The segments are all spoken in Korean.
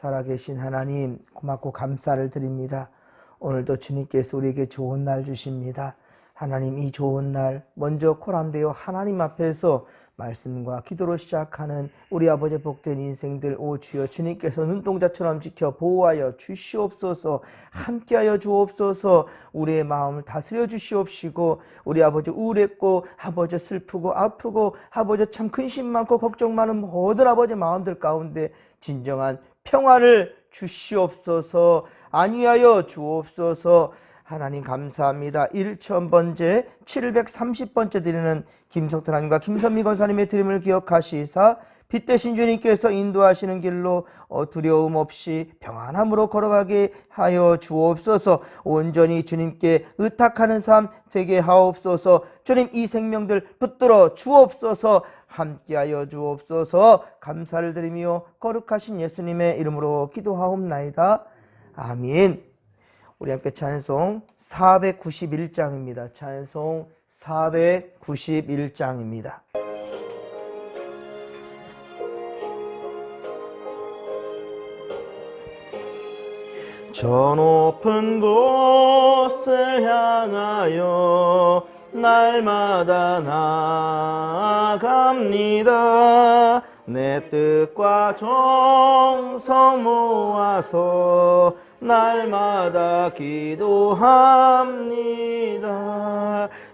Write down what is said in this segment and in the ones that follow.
살아계신 하나님 고맙고 감사를 드립니다. 오늘도 주님께서 우리에게 좋은 날 주십니다. 하나님, 이 좋은 날 먼저 코람되어 하나님 앞에서 말씀과 기도로 시작하는 우리 아버지 복된 인생들, 오 주여, 주님께서 눈동자처럼 지켜 보호하여 주시옵소서. 함께하여 주옵소서. 우리의 마음을 다스려 주시옵시고, 우리 아버지 우울했고 아버지 슬프고 아프고 아버지 참 근심 많고 걱정 많은 모든 아버지 마음들 가운데 진정한 평화를 주시옵소서. 안위하여 주옵소서. 하나님 감사합니다. 1000번째 730번째 드리는 김석태 하나님과 김선미 권사님의 드림을 기억하시사 빛 되신 주님께서 인도하시는 길로 두려움 없이 평안함으로 걸어가게 하여 주옵소서. 온전히 주님께 의탁하는 삶 되게 하옵소서. 주님, 이 생명들 붙들어 주옵소서. 함께하여 주옵소서. 감사를 드리며 거룩하신 예수님의 이름으로 기도하옵나이다. 아멘. 우리 함께 찬송 491장입니다. 찬송 491장입니다. 저 높은 곳을 향하여 날마다 나아갑니다. 내 뜻과 정성 모아서 날마다 기도합니다.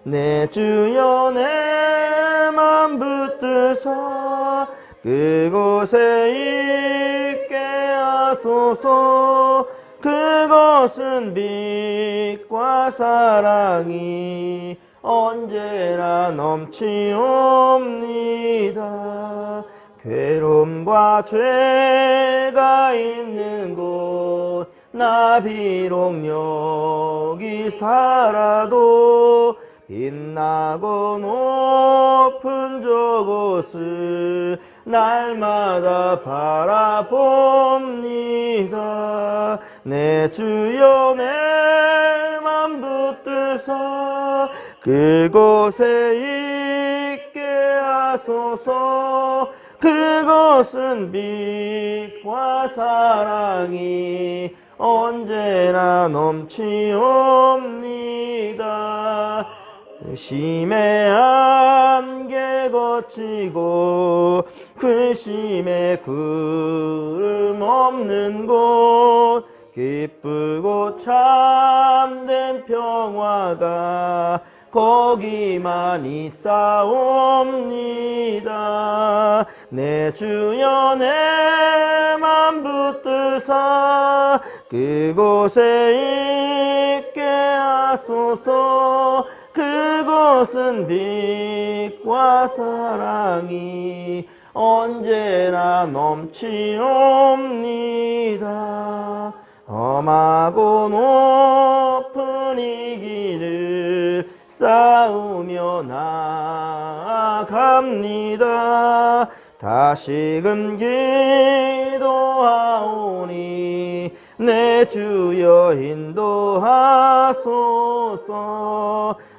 내 주여, 내 맘 붙드사 그곳에 있게 하소서. 그것은 빛과 사랑이 언제나 넘치옵니다. 괴로움과 죄가 있는 곳, 나 비록 여기 살아도 빛나고 높은 저곳을 날마다 바라봅니다. 내 주여, 내 맘 붙드사 그곳에 있게 하소서. 그것은 빛과 사랑이 언제나 넘치옵니다. 심의 안개 거치고 근심의 구름 없는 곳, 기쁘고 참된 평화가 거기만 있사옵니다. 내 주여, 내 맘 붙드사 그곳에 있게 하소서. 그곳은 빛과 사랑이 언제나 넘치옵니다. 험하고 높은 이 길을 싸우며 나아갑니다. 다시금 기도하오니 내 주여 인도하소서.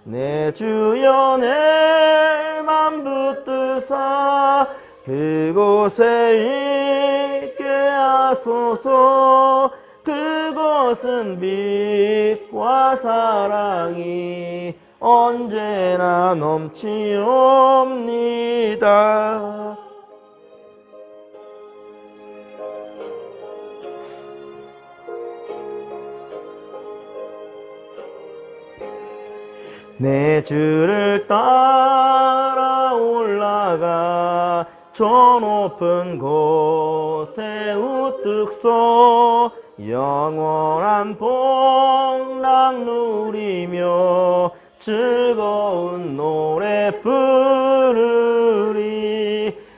내 주여, 내 맘 붙드사 그곳에 있게 하소서. 그곳은 빛과 사랑이 언제나 넘치옵니다. 내 주를 따라 올라가 저 높은 곳에 우뚝 서 영원한 복락 누리며 즐거운 노래 부르리.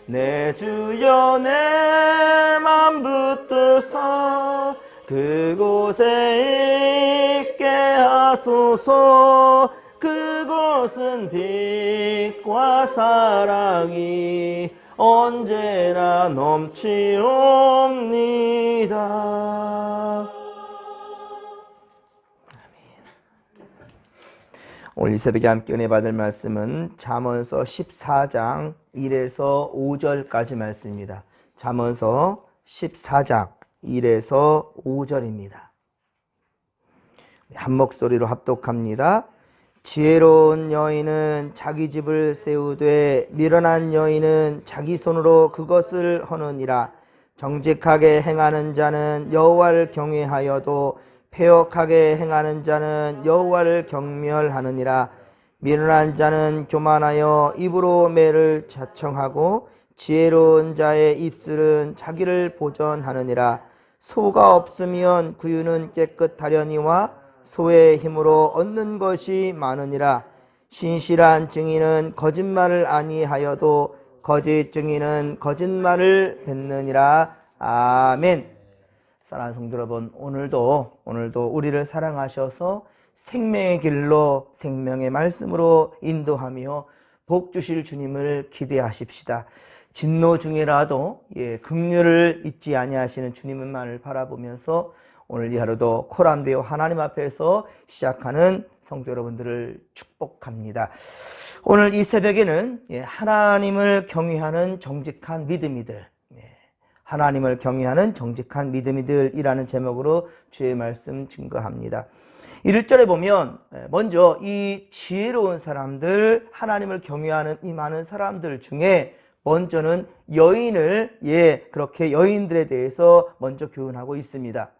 내 주여, 내 맘 붙드사 그곳에 있게 하소서. 그곳은 빛과 사랑이 언제나 넘치옵니다. 오늘 이 새벽에 함께 은혜 받을 말씀은 잠언서 14장 1에서 5절까지 말씀입니다. 잠언서 14장 1에서 5절입니다. 한 목소리로 합독합니다. 지혜로운 여인은 자기 집을 세우되 미련한 여인은 자기 손으로 그것을 허느니라. 정직하게 행하는 자는 여호와를 경외하여도 패역하게 행하는 자는 여호와를 경멸하느니라. 미련한 자는 교만하여 입으로 매를 자청하고 지혜로운 자의 입술은 자기를 보전하느니라. 소가 없으면 구유는 깨끗하려니와 소의 힘으로 얻는 것이 많으니라. 신실한 증인은 거짓말을 아니하여도 거짓 증인은 거짓말을 뱉느니라. 아멘. 사랑하는 성도 여러분, 오늘도 우리를 사랑하셔서 생명의 길로 생명의 말씀으로 인도하며 복 주실 주님을 기대하십시다. 진노 중에라도 긍휼을 잊지 아니하시는 주님만을 바라보면서 오늘 이 하루도 코람데오 하나님 앞에서 시작하는 성도 여러분들을 축복합니다. 오늘 이 새벽에는 하나님을 경외하는 정직한 믿음이들, 하나님을 경외하는 정직한 믿음이들이라는 제목으로 주의 말씀 증거합니다. 1절에 보면 먼저 이 지혜로운 사람들, 하나님을 경외하는 이 많은 사람들 중에 먼저는 여인을 그렇게 여인들에 대해서 먼저 교훈하고 있습니다.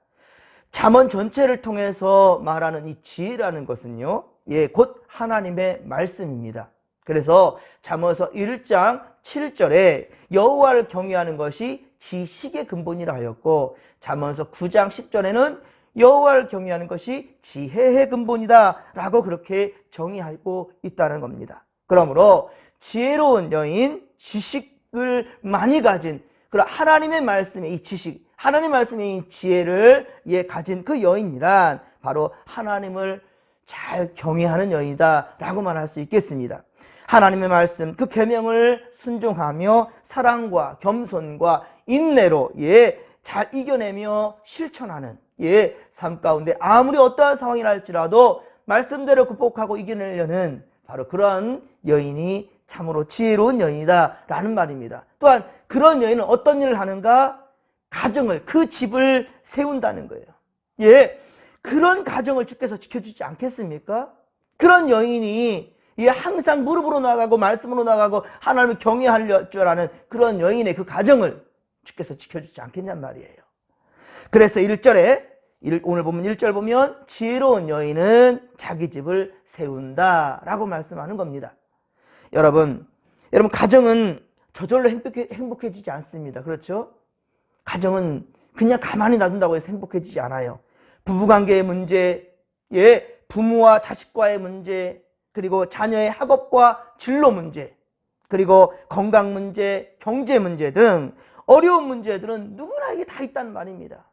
잠언 전체를 통해서 말하는 이 지혜라는 것은요, 곧 하나님의 말씀입니다. 그래서 잠언서 1장 7절에 여호와를 경외하는 것이 지식의 근본이라 하였고, 잠언서 9장 10절에는 여호와를 경외하는 것이 지혜의 근본이다 라고 그렇게 정의하고 있다는 겁니다. 그러므로 지혜로운 여인, 지식을 많이 가진 그런 하나님의 말씀의 이 지식, 하나님 말씀의 이 지혜를 가진 그 여인이란 바로 하나님을 잘 경외하는 여인이다 라고 말할 수 있겠습니다. 하나님의 말씀, 그 계명을 순종하며 사랑과 겸손과 인내로 잘 이겨내며 실천하는 삶 가운데 아무리 어떠한 상황이라 할지라도 말씀대로 극복하고 이겨내려는 바로 그런 여인이 참으로 지혜로운 여인이다 라는 말입니다. 또한 그런 여인은 어떤 일을 하는가? 가정을, 그 집을 세운다는 거예요. 그런 가정을 주께서 지켜주지 않겠습니까? 그런 여인이 항상 무릎으로 나가고 말씀으로 나가고 하나님을 경외할 줄 아는 그런 여인의 그 가정을 주께서 지켜주지 않겠냔 말이에요. 그래서 1절에 오늘 보면 1절 보면 지혜로운 여인은 자기 집을 세운다 라고 말씀하는 겁니다. 여러분 가정은 저절로 행복해지지 않습니다. 그렇죠? 가정은 그냥 가만히 놔둔다고 해서 행복해지지 않아요. 부부관계의 문제, 부모와 자식과의 문제, 그리고 자녀의 학업과 진로 문제, 그리고 건강 문제, 경제 문제 등 어려운 문제들은 누구나에게 다 있다는 말입니다.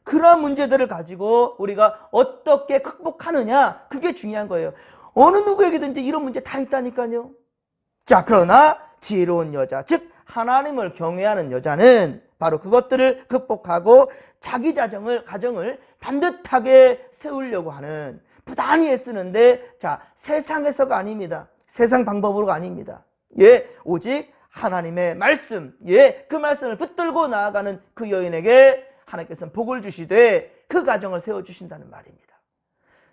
그러한 문제들을 가지고 우리가 어떻게 극복하느냐, 그게 중요한 거예요. 어느 누구에게든지 이런 문제 다 있다니까요. 자, 그러나 지혜로운 여자, 즉 하나님을 경외하는 여자는 바로 그것들을 극복하고 자기 가정을 반듯하게 세우려고 하는, 부단히 애쓰는데, 자, 세상에서가 아닙니다. 세상 방법으로가 아닙니다. 오직 하나님의 말씀, 그 말씀을 붙들고 나아가는 그 여인에게 하나님께서는 복을 주시되 그 가정을 세워주신다는 말입니다.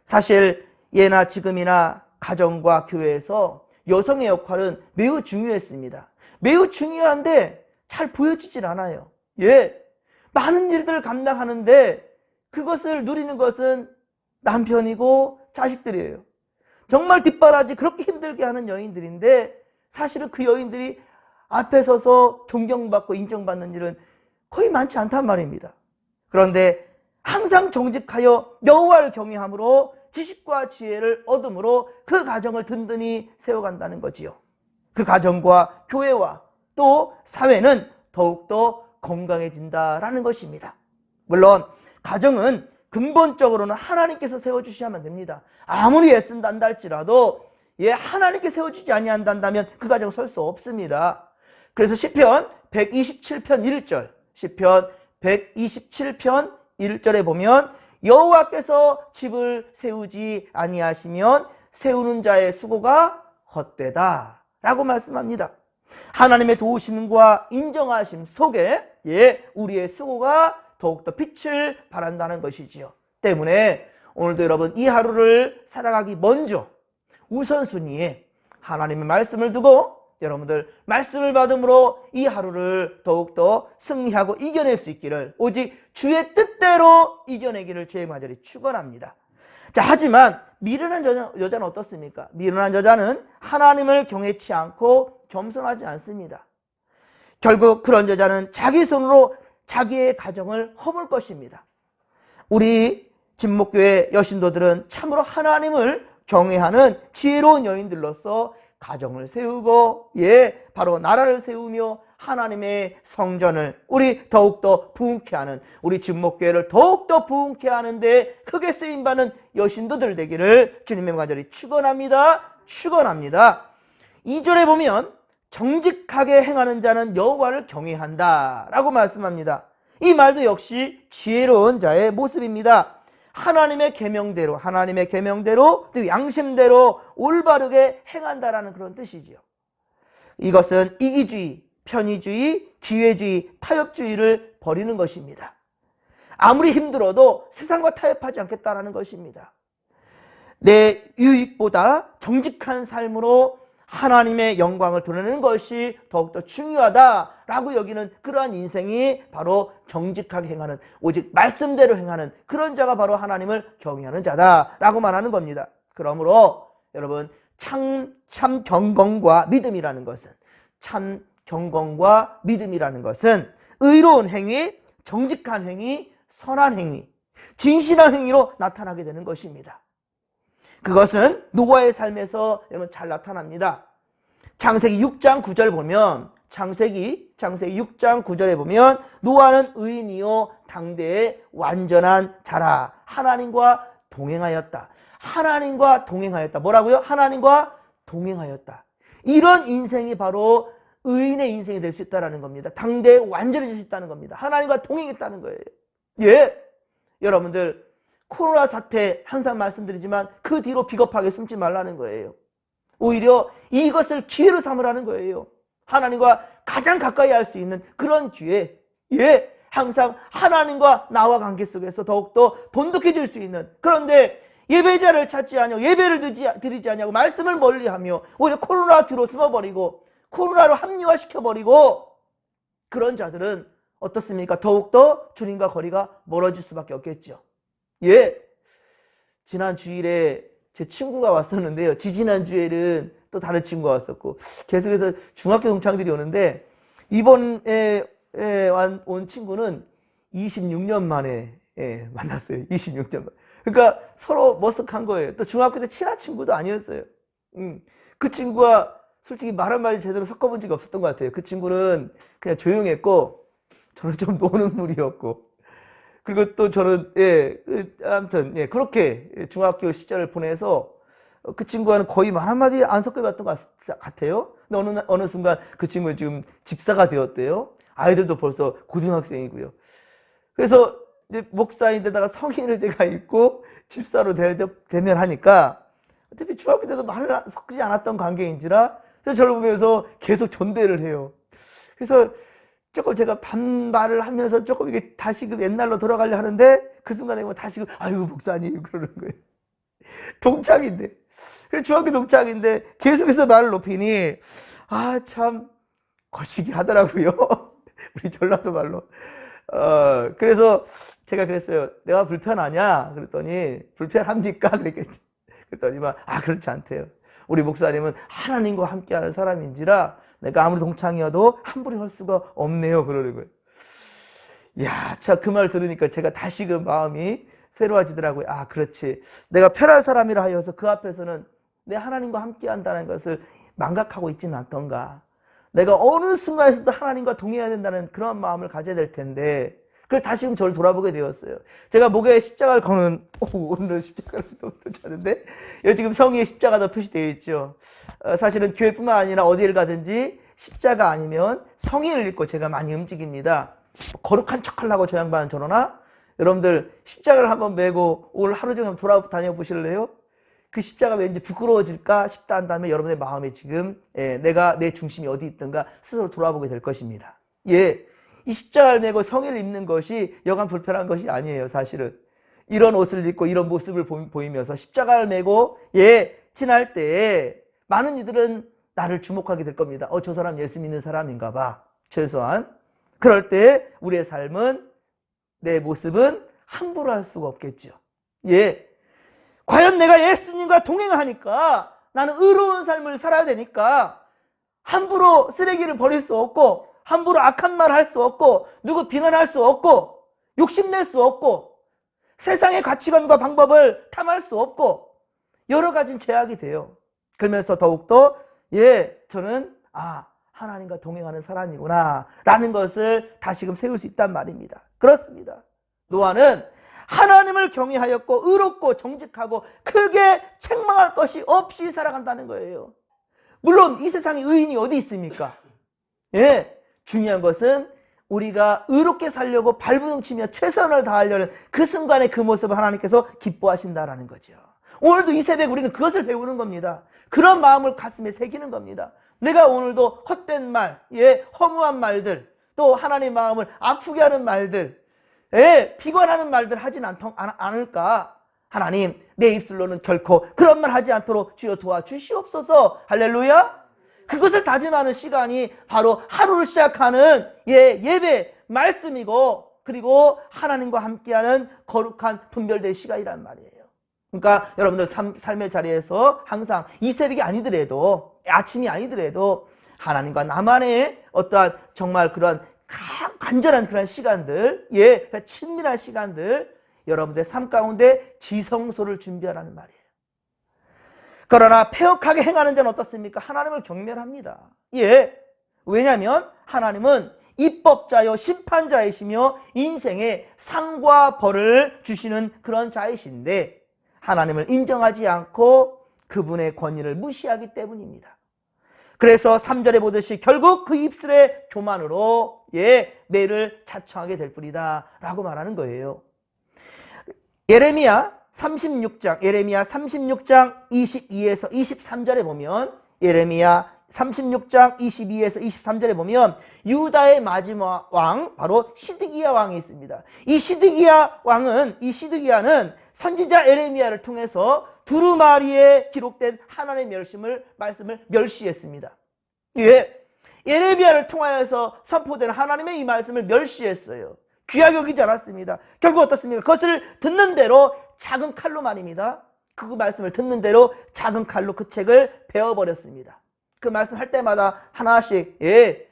사실 예나 지금이나 가정과 교회에서 여성의 역할은 매우 중요했습니다. 매우 중요한데 잘 보여지질 않아요. 많은 일들을 감당하는데 그것을 누리는 것은 남편이고 자식들이에요. 정말 뒷바라지 그렇게 힘들게 하는 여인들인데 사실은 그 여인들이 앞에 서서 존경받고 인정받는 일은 거의 많지 않단 말입니다. 그런데 항상 정직하여 여호와를 경외함으로 지식과 지혜를 얻음으로 그 가정을 든든히 세워간다는 거지요. 그 가정과 교회와 또 사회는 더욱더 건강해진다라는 것입니다. 물론 가정은 근본적으로는 하나님께서 세워주셔야만 됩니다. 아무리 애쓴다 할지라도 하나님께 세워주지 아니한다면 그 가정 설 수 없습니다. 그래서 시편 127편 1절, 시편 127편 1절에 보면 여호와께서 집을 세우지 아니하시면 세우는 자의 수고가 헛되다 라고 말씀합니다. 하나님의 도우심과 인정하심 속에 우리의 수고가 더욱더 빛을 발한다는 것이지요. 때문에 오늘도 여러분 이 하루를 살아가기 먼저 우선순위에 하나님의 말씀을 두고 여러분들 말씀을 받음으로 이 하루를 더욱더 승리하고 이겨낼 수 있기를 오직 주의 뜻대로 이겨내기를 주의 간절히 축원합니다. 자, 하지만 미련한 여자는 어떻습니까? 미련한 여자는 하나님을 경외치 않고 겸손하지 않습니다. 결국 그런 여자는 자기 손으로 자기의 가정을 허물 것입니다. 우리 진목교회 여신도들은 참으로 하나님을 경외하는 지혜로운 여인들로서 가정을 세우고 바로 나라를 세우며 하나님의 성전을 우리 더욱더 부흥케 하는, 우리 진목교회를 더욱더 부흥케 하는데 크게 쓰임받는 여신도들 되기를 주님의 간절히 축원합니다. 2절에 보면 정직하게 행하는 자는 여호와를 경외한다 라고 말씀합니다. 이 말도 역시 지혜로운 자의 모습입니다. 하나님의 계명대로 또 양심대로 올바르게 행한다라는 그런 뜻이지요. 이것은 이기주의, 편의주의, 기회주의, 타협주의를 버리는 것입니다. 아무리 힘들어도 세상과 타협하지 않겠다라는 것입니다. 내 유익보다 정직한 삶으로 하나님의 영광을 드러내는 것이 더욱더 중요하다라고 여기는 그러한 인생이 바로 정직하게 행하는, 오직 말씀대로 행하는 그런 자가 바로 하나님을 경외하는 자다라고 말하는 겁니다. 그러므로 여러분 참 경건과 믿음이라는 것은 의로운 행위, 정직한 행위, 선한 행위, 진실한 행위로 나타나게 되는 것입니다. 그것은 노아의 삶에서 여러분 잘 나타납니다. 창세기 6장 9절 보면 창세기 6장 9절에 보면 노아는 의인이요 당대의 완전한 자라 하나님과 동행하였다. 뭐라고요? 하나님과 동행하였다. 이런 인생이 바로 의인의 인생이 될 수 있다는 겁니다. 당대에 완전해질 수 있다는 겁니다. 하나님과 동행했다는 거예요. 여러분들 코로나 사태 항상 말씀드리지만 그 뒤로 비겁하게 숨지 말라는 거예요. 오히려 이것을 기회로 삼으라는 거예요. 하나님과 가장 가까이 할 수 있는 그런 기회. 항상 하나님과 나와 관계 속에서 더욱더 돈독해질 수 있는, 그런데 예배자를 찾지 않으며 예배를 드리지 않냐고 말씀을 멀리하며 오히려 코로나 뒤로 숨어버리고 코로나로 합리화시켜버리고 그런 자들은 어떻습니까? 더욱더 주님과 거리가 멀어질 수밖에 없겠죠. 지난 주일에 제 친구가 왔었는데요. 지지난 주에는 또 다른 친구가 왔었고 계속해서 중학교 동창들이 오는데 이번에 온 친구는 26년 만에 만났어요. 26년 만에. 그러니까 서로 머쓱한 거예요. 또 중학교 때 친한 친구도 아니었어요. 그 친구와 솔직히 말 한마디 제대로 섞어본 적이 없었던 것 같아요. 그 친구는 그냥 조용했고 저는 좀 노는 물이었고, 그리고 또 저는 아무튼 그렇게 중학교 시절을 보내서 그 친구와는 거의 말 한마디 안 섞어봤던 것 같아요. 근데 어느 순간 그 친구는 지금 집사가 되었대요. 아이들도 벌써 고등학생이고요. 그래서 이제 목사인데다가 성인을 제가 입고 집사로 대면하니까 어차피 중학교 때도 말을 섞지 않았던 관계인지라 저를 보면서 계속 존대를 해요. 그래서 조금 제가 반말을 하면서 조금 이게 다시 그 옛날로 돌아가려 하는데 그 순간에 보면 다시 아유 목사님 그러는 거예요. 동창인데, 그래서 중학교 동창인데 계속해서 말을 높이니 참 거시기 하더라고요. 우리 전라도 말로. 그래서 제가 그랬어요. 내가 불편하냐? 그랬더니 불편합니까? 그랬겠죠. 그랬더니 그렇지 않대요. 우리 목사님은 하나님과 함께하는 사람인지라 내가 아무리 동창이어도 함부로 할 수가 없네요. 그러는 거예요. 이야, 참 그 말 들으니까 제가 다시 그 마음이 새로워지더라고요. 그렇지. 내가 편할 사람이라 하여서 그 앞에서는 내 하나님과 함께한다는 것을 망각하고 있지는 않던가. 내가 어느 순간에서도 하나님과 동행해야 된다는 그런 마음을 가져야 될 텐데, 그래서 다시금 저를 돌아보게 되었어요. 제가 목에 십자가를 거는, 오늘은 십자가를 또 찾는데, 여기 지금 성의에 십자가도 표시되어 있죠. 사실은 교회뿐만 아니라 어디를 가든지 십자가 아니면 성의를 읽고 제가 많이 움직입니다. 거룩한 척 하려고 저 양반은 저러나? 여러분들 십자가를 한번 메고 오늘 하루 종일 돌아다녀 보실래요? 그 십자가 왠지 부끄러워질까 싶다 한다면 여러분의 마음에 지금 내가 내 중심이 어디 있던가 스스로 돌아보게 될 것입니다. 예, 이 십자가를 메고 성의를 입는 것이 여간 불편한 것이 아니에요. 사실은 이런 옷을 입고 이런 모습을 보이면서 십자가를 메고 지날 때 많은 이들은 나를 주목하게 될 겁니다. 저 사람 예수 믿는 사람인가 봐. 최소한 그럴 때 우리의 삶은, 내 모습은 함부로 할 수가 없겠죠. 예, 과연 내가 예수님과 동행하니까 나는 의로운 삶을 살아야 되니까 함부로 쓰레기를 버릴 수 없고, 함부로 악한 말을 할 수 없고, 누구 비난할 수 없고, 욕심낼 수 없고, 세상의 가치관과 방법을 탐할 수 없고, 여러 가지 제약이 돼요. 그러면서 더욱더 저는 하나님과 동행하는 사람이구나 라는 것을 다시금 세울 수 있단 말입니다. 그렇습니다. 노아는 하나님을 경외하였고 의롭고 정직하고 크게 책망할 것이 없이 살아간다는 거예요. 물론 이 세상에 의인이 어디 있습니까? 중요한 것은 우리가 의롭게 살려고 발부둥치며 최선을 다하려는 그 순간의 그 모습을 하나님께서 기뻐하신다라는 거죠. 오늘도 이 새벽 우리는 그것을 배우는 겁니다. 그런 마음을 가슴에 새기는 겁니다. 내가 오늘도 헛된 말, 허무한 말들, 또 하나님의 마음을 아프게 하는 말들, 비관하는 말들 하진 않을까? 하나님, 내 입술로는 결코 그런 말 하지 않도록 주여 도와주시옵소서. 할렐루야. 그것을 다짐하는 시간이 바로 하루를 시작하는 예배 말씀이고, 그리고 하나님과 함께하는 거룩한 분별된 시간이란 말이에요. 그러니까 여러분들 삶의 자리에서 항상 이 새벽이 아니더라도, 아침이 아니더라도 하나님과 나만의 어떠한 정말 그런 간절한 그런 시간들, 친밀한 시간들, 여러분들의 삶 가운데 지성소를 준비하라는 말이에요. 그러나 패역하게 행하는 자는 어떻습니까? 하나님을 경멸합니다. 왜냐하면 하나님은 입법자요 심판자이시며 인생의 상과 벌을 주시는 그런 자이신데, 하나님을 인정하지 않고 그분의 권위를 무시하기 때문입니다. 그래서 3절에 보듯이 결국 그 입술의 교만으로 매를 자청하게 될 뿐이다 라고 말하는 거예요. 예레미야 36장 22에서 23절에 보면, 예레미야 36장 22에서 23절에 보면 유다의 마지막 왕, 바로 시드기야 왕이 있습니다. 이 시드기야는 선지자 예레미야를 통해서 두루마리에 기록된 하나님의 말씀을 멸시했습니다. 예레미야를 통하여서 선포된 하나님의 이 말씀을 멸시했어요. 귀하게 여기지 않았습니다. 결국 어떻습니까? 그것을 듣는 대로 작은 칼로 말입니다. 그 말씀을 듣는 대로 작은 칼로 그 책을 베어버렸습니다. 그 말씀 할 때마다 하나씩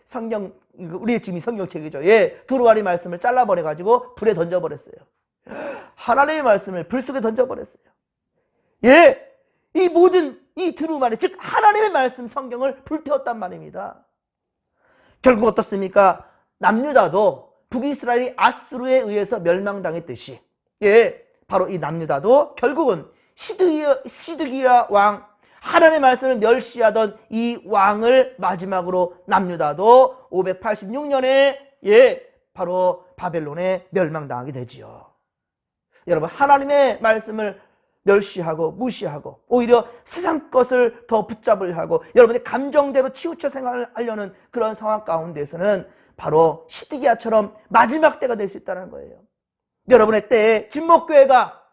성경, 우리 지금 성경책이죠. 두루마리 말씀을 잘라버려가지고 불에 던져버렸어요. 하나님의 말씀을 불 속에 던져버렸어요. 이 모든 이 두루마리, 즉 하나님의 말씀 성경을 불태웠단 말입니다. 결국 어떻습니까? 남유다도 북이스라엘이 아수르에 의해서 멸망당했듯이 바로 이 남유다도 결국은 시드기야 왕, 하나님의 말씀을 멸시하던 이 왕을 마지막으로 남유다도 586년에 바로 바벨론에 멸망당하게 되지요. 여러분, 하나님의 말씀을 멸시하고 무시하고 오히려 세상 것을 더 붙잡으려 하고 여러분의 감정대로 치우쳐 생활하려는 그런 상황 가운데서는 바로 시드기야처럼 마지막 때가 될 수 있다는 거예요. 여러분의 때에 진목교회가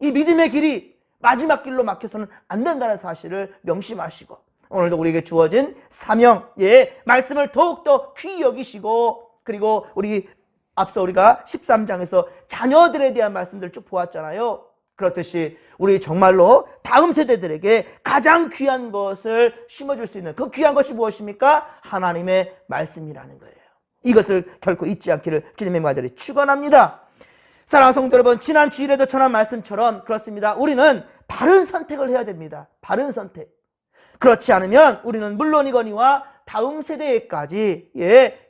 이 믿음의 길이 마지막 길로 막혀서는 안 된다는 사실을 명심하시고, 오늘도 우리에게 주어진 사명, 말씀을 더욱더 귀히 여기시고, 그리고 앞서 우리가 13장에서 자녀들에 대한 말씀들을 쭉 보았잖아요. 그렇듯이 우리 정말로 다음 세대들에게 가장 귀한 것을 심어줄 수 있는 그 귀한 것이 무엇입니까? 하나님의 말씀이라는 거예요. 이것을 결코 잊지 않기를 주님의 말들이 축원합니다. 사랑하는 성도 여러분, 지난 주일에도 전한 말씀처럼 그렇습니다. 우리는 바른 선택을 해야 됩니다. 바른 선택. 그렇지 않으면 우리는 물론이거니와 다음 세대에까지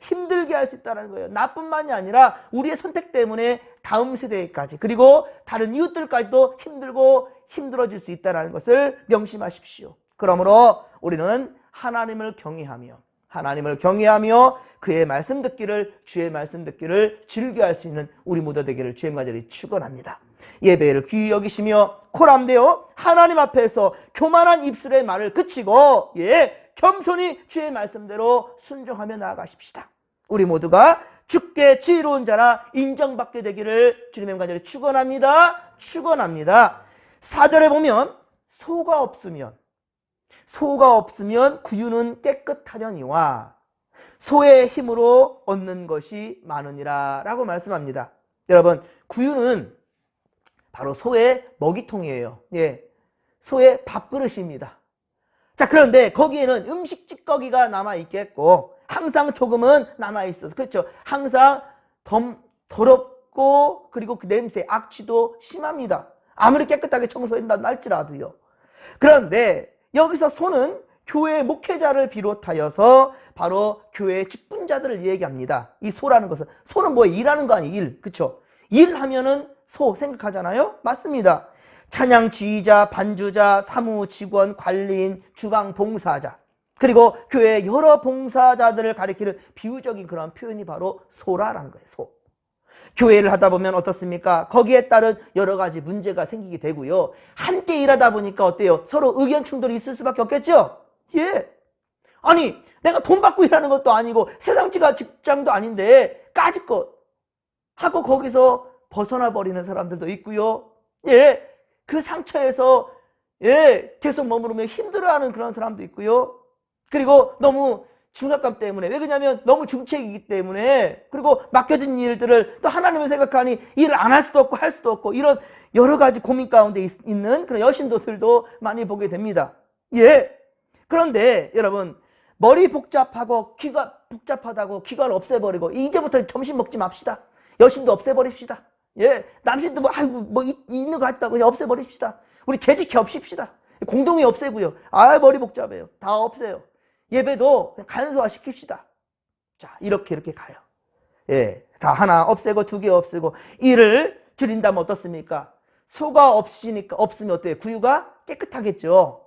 힘들게 할 수 있다는 거예요. 나뿐만이 아니라 우리의 선택 때문에 다음 세대에까지, 그리고 다른 이웃들까지도 힘들고 힘들어질 수 있다는 것을 명심하십시오. 그러므로 우리는 하나님을 경외하며 하나님을 경외하며 그의 말씀 듣기를, 주의 말씀 듣기를 즐겨할 수 있는 우리 모두 되기를 주의 간절히 축원합니다. 예배를 귀히 여기시며 코람되어 하나님 앞에서 교만한 입술의 말을 그치고 겸손히 주의 말씀대로 순종하며 나아가십시다. 우리 모두가 주께 지혜로운 자라 인정받게 되기를 주님의 간절히 축원합니다. 축원합니다. 4절에 보면 소가 없으면 구유는 깨끗하려니와 소의 힘으로 얻는 것이 많으니라 라고 말씀합니다. 여러분, 구유는 바로 소의 먹이통이에요. 소의 밥그릇입니다. 자, 그런데 거기에는 음식 찌꺼기가 남아있겠고 항상 조금은 남아있어서, 그렇죠, 항상 더럽고 그리고 그 냄새, 악취도 심합니다. 아무리 깨끗하게 청소한다 할지라도요. 그런데 여기서 소는 교회 목회자를 비롯하여서 바로 교회 직분자들을 얘기합니다. 이 소라는 것은, 소는 뭐예요? 일하는 거 아니에요? 일. 그렇죠? 일하면은 소 생각하잖아요? 맞습니다. 찬양 지휘자, 반주자, 사무 직원, 관리인, 주방 봉사자, 그리고 교회 여러 봉사자들을 가리키는 비유적인 그런 표현이 바로 소라라는 거예요. 소. 교회를 하다 보면 어떻습니까? 거기에 따른 여러 가지 문제가 생기게 되고요. 함께 일하다 보니까 어때요? 서로 의견 충돌이 있을 수밖에 없겠죠? 아니, 내가 돈 받고 일하는 것도 아니고 세상 직장도 아닌데 까짓것 하고 거기서 벗어나 버리는 사람들도 있고요. 그 상처에서 계속 머무르며 힘들어하는 그런 사람도 있고요. 그리고 너무 중압감 때문에, 왜 그러냐면 너무 중책이기 때문에, 그리고 맡겨진 일들을 또 하나님을 생각하니 일을 안 할 수도 없고 할 수도 없고, 이런 여러 가지 고민 가운데 있는 그런 여신도들도 많이 보게 됩니다. 그런데 여러분, 머리 복잡하고 귀가 복잡하다고 귀가를 없애버리고 이제부터 점심 먹지 맙시다. 여신도 없애버립시다. 남신도 뭐 있는 거 같다고 그냥 없애버립시다. 우리 개지케 없입시다. 공동이 없애고요. 머리 복잡해요. 다 없애요. 예배도 그냥 간소화 시킵시다. 자, 이렇게 가요. 다 하나 없애고 두 개 없애고 일을 줄인다면 어떻습니까? 소가 없으면 어때요? 구유가 깨끗하겠죠.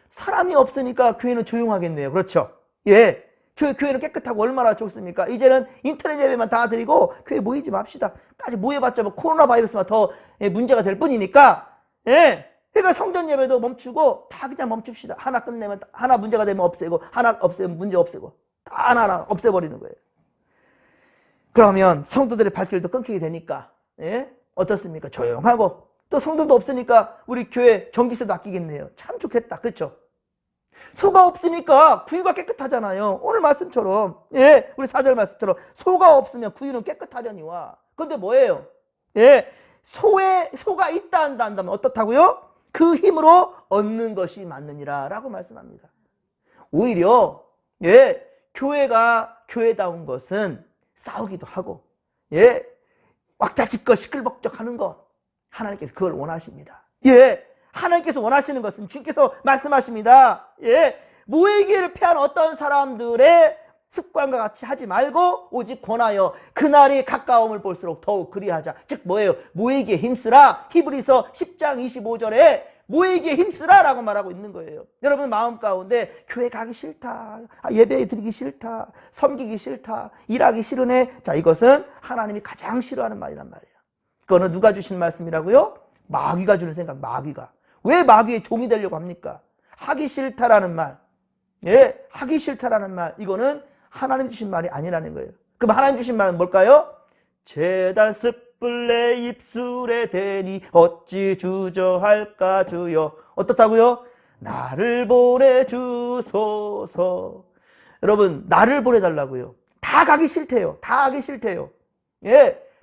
사람이 없으니까 교회는 조용하겠네요. 그렇죠? 교회는 깨끗하고 얼마나 좋습니까? 이제는 인터넷 예배만 다 드리고 교회 모이지 맙시다. 까지 모여봤자 뭐 코로나 바이러스만 더 문제가 될 뿐이니까. 그러니까 성전 예배도 멈추고 다 그냥 멈춥시다. 하나 끝내면 하나 문제가 되면 없애고, 하나 없애면 문제 없애고, 다 하나하나 없애버리는 거예요. 그러면 성도들의 발길도 끊기게 되니까 어떻습니까? 조용하고, 또 성도도 없으니까 우리 교회 전기세도 아끼겠네요. 참 좋겠다. 그렇죠? 소가 없으니까 구유가 깨끗하잖아요. 오늘 말씀처럼, 우리 4절 말씀처럼 소가 없으면 구유는 깨끗하려니와. 근데 뭐예요? 소가 있다 한다면 어떻다고요? 그 힘으로 얻는 것이 맞느니라 라고 말씀합니다. 오히려 교회가 교회다운 것은 싸우기도 하고 왁자지껄 시끌벅적하는 것, 하나님께서 그걸 원하십니다. 하나님께서 원하시는 것은 주께서 말씀하십니다. 모이기를 피한 어떤 사람들의 습관과 같이 하지 말고 오직 권하여 그날이 가까움을 볼수록 더욱 그리하자. 즉 뭐예요? 모이기에 힘쓰라. 히브리서 10장 25절에 모이기에 힘쓰라 라고 말하고 있는 거예요. 여러분 마음 가운데 교회 가기 싫다, 예배 드리기 싫다, 섬기기 싫다, 일하기 싫으네. 자, 이것은 하나님이 가장 싫어하는 말이란 말이에요. 그거는 누가 주신 말씀이라고요? 마귀가 주는 생각. 마귀가. 왜 마귀의 종이 되려고 합니까? 하기 싫다라는 말, 하기 싫다라는 말, 이거는 하나님 주신 말이 아니라는 거예요. 그럼 하나님 주신 말은 뭘까요? 제단 숯불 내 입술에 대니 어찌 주저할까 주여. 어떻다고요? 나를 보내주소서. 여러분, 나를 보내달라고요. 다 가기 싫대요. 다 하기 싫대요.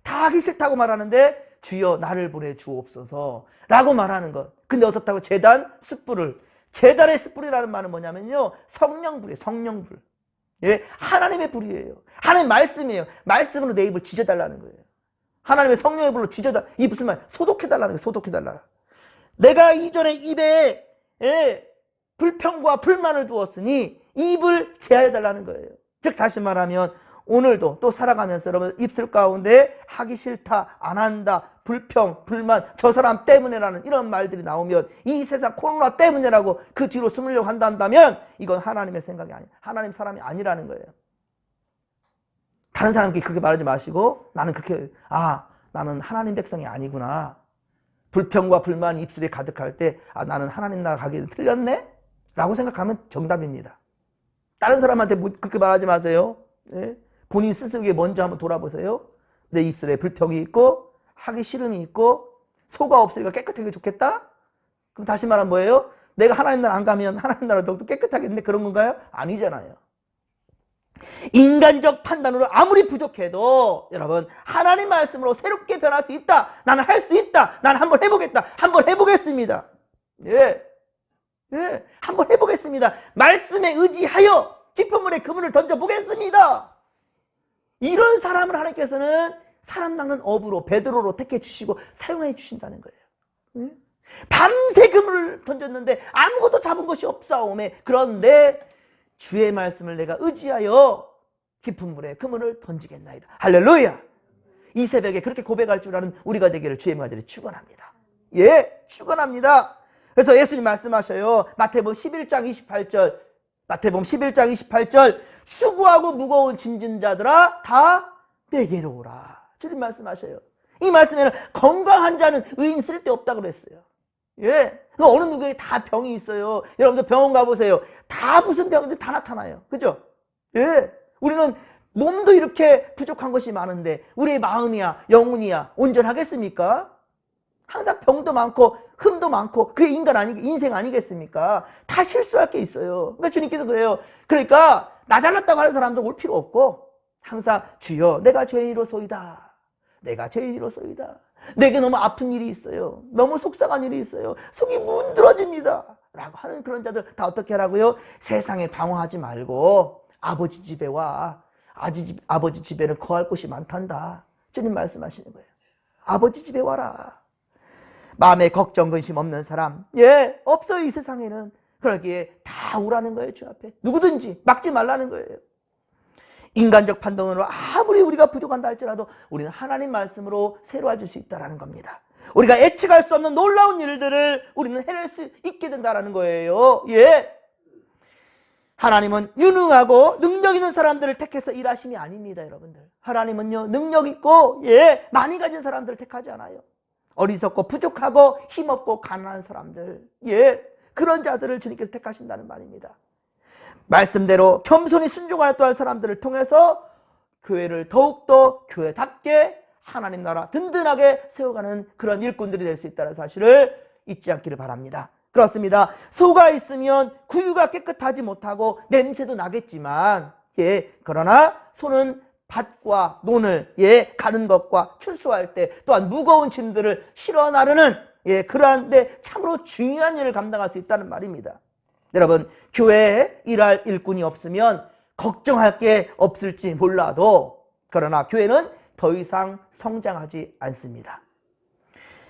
다 하기 싫다고 말하는데 주여 나를 보내주옵소서 라고 말하는 것. 근데 어떻다고? 제단 숯불을. 제단의 숯불이라는 말은 뭐냐면요, 성령불이에요. 성령불. 하나님의 불이에요. 하나님의 말씀이에요. 말씀으로 내 입을 지져달라는 거예요. 하나님의 성령의 불로 지져달라. 이 무슨 말? 소독해달라는 거예요. 소독해달라. 내가 이전에 입에 불평과 불만을 두었으니 입을 제하여달라는 거예요. 즉 다시 말하면 오늘도 또 살아가면서 여러분 입술 가운데 하기 싫다, 안 한다, 불평, 불만, 저 사람 때문에라는 이런 말들이 나오면 이 세상 코로나 때문이라고 그 뒤로 숨으려고 한다면 이건 하나님의 생각이 아니에요. 하나님 사람이 아니라는 거예요. 다른 사람께 그렇게 말하지 마시고 나는 그렇게 나는 하나님 백성이 아니구나. 불평과 불만이 입술에 가득할 때 나는 하나님 나라 가기는 틀렸네? 라고 생각하면 정답입니다. 다른 사람한테 그렇게 말하지 마세요. 예? 본인 스스로에게 먼저 한번 돌아보세요. 내 입술에 불평이 있고 하기 싫음이 있고 소가 없으니까 깨끗하게 좋겠다? 그럼 다시 말하면 뭐예요? 내가 하나님 나라 안 가면 하나님 나라 더욱더 깨끗하겠는데 그런 건가요? 아니잖아요. 인간적 판단으로 아무리 부족해도 여러분 하나님 말씀으로 새롭게 변할 수 있다. 나는 할 수 있다. 나는 한번 해보겠다. 한번 해보겠습니다. 예, 한번 해보겠습니다. 말씀에 의지하여 깊은 물에 그물을 던져보겠습니다. 이런 사람을 하나님께서는 사람 낚는 어부로 베드로로 택해 주시고 사용해 주신다는 거예요. 밤새 그물을 던졌는데 아무것도 잡은 것이 없사오매 그런데 주의 말씀을 내가 의지하여 깊은 물에 그물을 던지겠나이다. 할렐루야. 이 새벽에 그렇게 고백할 줄 아는 우리가 되기를 주의 마들이 축원합니다. 예, 축원합니다. 그래서 예수님 말씀하셔요. 마태복음 11장 28절 마태복음 11장 28절 수고하고 무거운 짐진 자들아 다 내게로 오라. 주님 말씀하셔요. 이 말씀에는 건강한 자는 의인 쓸데없다고 그랬어요. 예. 어느 누구에게 다 병이 있어요. 여러분들 병원 가보세요. 다 무슨 병인지 다 나타나요. 그죠? 예. 우리는 몸도 이렇게 부족한 것이 많은데 우리의 마음이야, 영혼이야, 온전하겠습니까? 항상 병도 많고 흠도 많고 그게 인생 아니겠습니까? 다 실수할 게 있어요. 그러니까 주님께서 그래요. 그러니까 나 잘났다고 하는 사람도 올 필요 없고 항상 주여 내가 죄인이로소이다. 내가 죄인이로소이다. 내게 너무 아픈 일이 있어요. 너무 속상한 일이 있어요. 속이 문드러집니다. 라고 하는 그런 자들 다 어떻게 하라고요? 세상에 방황하지 말고 아버지 집에 와. 아버지 집에는 거할 곳이 많단다. 주님 말씀하시는 거예요. 아버지 집에 와라. 마음에 걱정 근심 없는 사람 없어요. 이 세상에는. 그러기에 다 오라는 거예요. 주 앞에. 누구든지 막지 말라는 거예요. 인간적 판단으로 아무리 우리가 부족한다 할지라도 우리는 하나님 말씀으로 새로워질 수 있다는 겁니다. 우리가 예측할 수 없는 놀라운 일들을 우리는 해낼 수 있게 된다는 거예요. 예. 하나님은 유능하고 능력 있는 사람들을 택해서 일하심이 아닙니다. 여러분들. 하나님은요 능력 있고 많이 가진 사람들을 택하지 않아요. 어리석고 부족하고 힘없고 가난한 사람들 그런 자들을 주님께서 택하신다는 말입니다. 말씀대로 겸손히 순종하여 또 할 사람들을 통해서 교회를 더욱더 교회답게 하나님 나라 든든하게 세워가는 그런 일꾼들이 될 수 있다는 사실을 잊지 않기를 바랍니다. 그렇습니다. 소가 있으면 구유가 깨끗하지 못하고 냄새도 나겠지만 그러나 소는 밭과 논을 가는 것과 출소할 때 또한 무거운 짐들을 실어 나르는 그러한데 참으로 중요한 일을 감당할 수 있다는 말입니다. 여러분 교회에 일할 일꾼이 없으면 걱정할 게 없을지 몰라도 그러나 교회는 더 이상 성장하지 않습니다.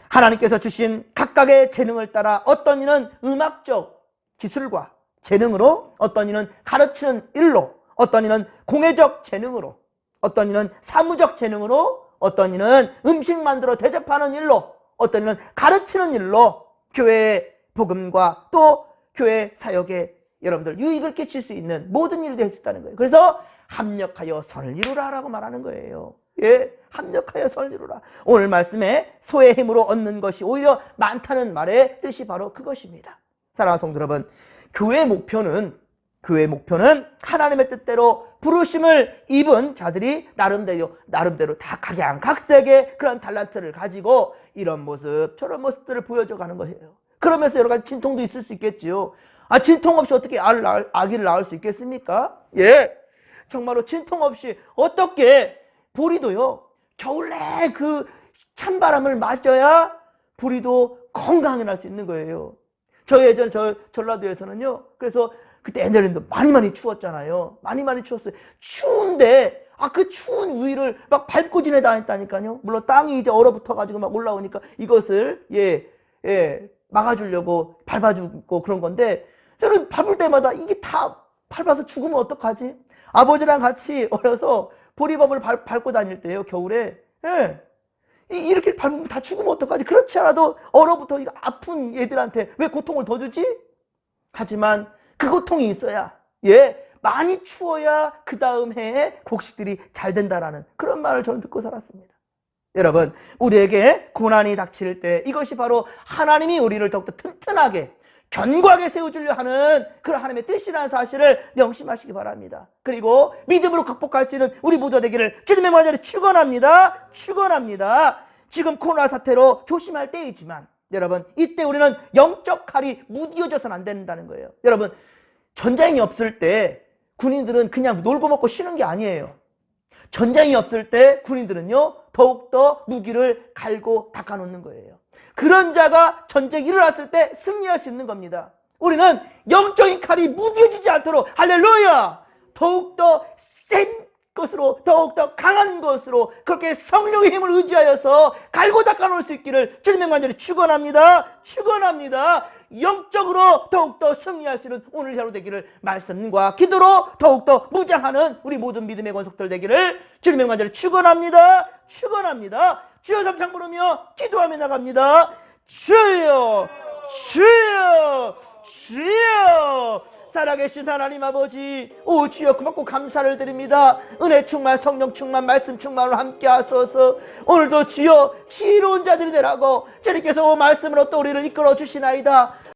하나님께서 주신 각각의 재능을 따라 어떤 이는 음악적 기술과 재능으로 어떤 이는 가르치는 일로 어떤 이는 공예적 재능으로 어떤 이는 사무적 재능으로 어떤 이는 음식 만들어 대접하는 일로 어떤 이는 가르치는 일로 교회의 복음과 또 교회 사역에 여러분들 유익을 끼칠 수 있는 모든 일을 할 수 있다는 거예요. 그래서 합력하여 선을 이루라 라고 말하는 거예요. 합력하여 선을 이루라. 오늘 말씀에 소의 힘으로 얻는 것이 오히려 많다는 말의 뜻이 바로 그것입니다. 사랑하는 성도 여러분, 교회의 목표는 하나님의 뜻대로 부르심을 입은 자들이 나름대로 다 각양각색의 그런 달란트를 가지고 이런 모습 저런 모습들을 보여줘 가는 거예요. 그러면서 여러 가지 진통도 있을 수 있겠지요. 진통 없이 어떻게 아기를 낳을 수 있겠습니까? 정말로 진통 없이 어떻게 보리도요 겨울에 그 찬바람을 맞아야 보리도 건강하게 날 수 있는 거예요. 저희 예전 전라도에서는요 그래서 그때 옛날에도 많이 추웠잖아요. 많이 추웠어요. 추운데 그 추운 우위를 막 밟고 지내다녔다니까요. 물론 땅이 이제 얼어붙어 가지고 막 올라오니까 이것을 막아주려고 밟아주고 그런 건데 저는 밟을 때마다 이게 다 밟아서 죽으면 어떡하지? 아버지랑 같이 어려서 보리밥을 밟고 다닐 때요, 겨울에. 예. 이렇게 밟으면 다 죽으면 어떡하지? 그렇지 않아도 얼어붙어 아픈 얘들한테 왜 고통을 더 주지? 하지만 그 고통이 있어야, 많이 추워야 그 다음 해에 곡식들이 잘 된다라는 그런 말을 저는 듣고 살았습니다. 여러분, 우리에게 고난이 닥칠 때 이것이 바로 하나님이 우리를 더욱더 튼튼하게 견고하게 세워주려 하는 그런 하나님의 뜻이라는 사실을 명심하시기 바랍니다. 그리고 믿음으로 극복할 수 있는 우리 모두가 되기를 주님의 말씀에 축원합니다. 축원합니다. 지금 코로나 사태로 조심할 때이지만 여러분, 이때 우리는 영적 칼이 무뎌져서는 안 된다는 거예요. 여러분, 전쟁이 없을 때 군인들은 그냥 놀고 먹고 쉬는 게 아니에요. 전쟁이 없을 때 군인들은요, 더욱더 무기를 갈고 닦아놓는 거예요. 그런 자가 전쟁이 일어났을 때 승리할 수 있는 겁니다. 우리는 영적인 칼이 무뎌지지 않도록, 할렐루야! 더욱더 센 것으로, 더욱더 강한 것으로 그렇게 성령의 힘을 의지하여서 갈고 닦아놓을 수 있기를 주님의 간절히 축원합니다. 축원합니다. 영적으로 더욱더 승리할 수 있는 오늘 하루 되기를 말씀과 기도로 더욱더 무장하는 우리 모든 믿음의 권속들 되기를 주님의 간절히 축원합니다. 축원합니다. 주여 삼창 부르며 기도하며 나갑니다. 주여, 주여, 주여. 살아계신 하나님 아버지, 오 주여 고맙고 감사를 드립니다. 은혜 충만, 성령 충만, 말씀 충만으로 함께 하소서. 오늘도 주여 지혜로운 자들이 되라고 주님께서 말씀으로 또 우리를 이끌어 주시나이다.